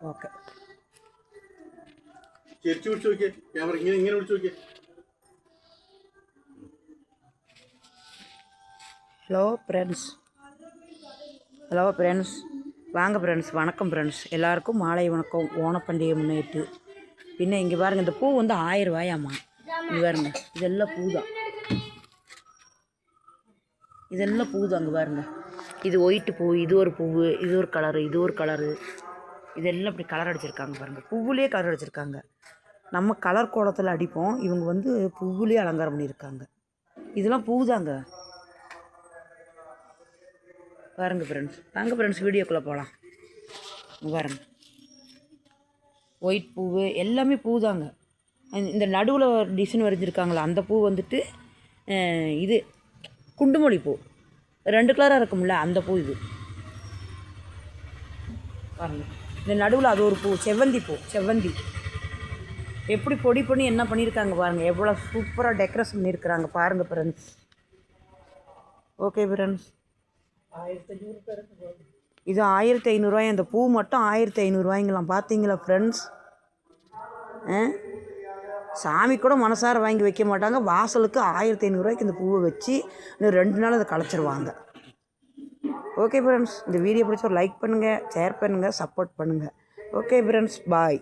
Okay. Hello friends, வாங்க friends, வணக்கம் friends, எல்லாருக்கும் மாலை வணக்கம். ஓணப்பண்டிகை முன்னிட்டு பின்ன இங்கே பாருங்கள், இந்த பூ வந்து 1000 ரூபாயாம்மா. இங்கே பாருங்க, இதெல்லாம் பூ தான், இதெல்லாம் பூ தான். அங்கே பாருங்கள், இது ஒயிட்டு பூ, இது ஒரு பூவு, இது ஒரு கலரு, இது ஒரு கலரு, இதெல்லாம் இப்படி கலர் அடிச்சிருக்காங்க பாருங்கள். பூவுலேயே கலர் அடிச்சிருக்காங்க. நம்ம கலர் கோலத்தில் அடிப்போம், இவங்க வந்து பூவுலேயே அலங்காரம் பண்ணியிருக்காங்க. இதெல்லாம் பூ தாங்க பாருங்கள் ஃப்ரெண்ட்ஸ். வாங்க ஃப்ரெண்ட்ஸ், வீடியோக்குள்ளே போகலாம். பாருங்கள், ஒயிட் பூவு எல்லாமே பூ தாங்க. இந்த நடுவில் டிசைன் வரைஞ்சிருக்காங்களா, அந்த பூ வந்துட்டு இது குண்டுமல்லி பூ, 2 கலராக இருக்கும்ல, அந்த பூ. இது பாருங்கள், இந்த நடுவில் அது ஒரு பூ, செவ்வந்தி பூ. செவ்வந்தி எப்படி பொடி பண்ணி என்ன பண்ணியிருக்காங்க பாருங்கள், எவ்வளோ சூப்பராக டெக்கரேஷன் பண்ணியிருக்கிறாங்க பாருங்கள் ஃப்ரெண்ட்ஸ். ஓகே ஃப்ரெண்ட்ஸ், இது 1500 இந்த பூ மட்டும் 1500 பார்த்தீங்களா ஃப்ரெண்ட்ஸ். சாமி கூட மனசார வாங்கி வைக்க மாட்டாங்க, வாசலுக்கு 1500 இந்த பூவை வச்சு இன்னும் 2 நாள் அதை களைச்சிருவாங்க. ஓகே ஃப்ரெண்ட்ஸ், இந்த வீடியோ பிடிச்ச ஒரு லைக் பண்ணுங்கள், ஷேர் பண்ணுங்கள், சப்போர்ட் பண்ணுங்கள். ஓகே ஃப்ரெண்ட்ஸ், பாய்.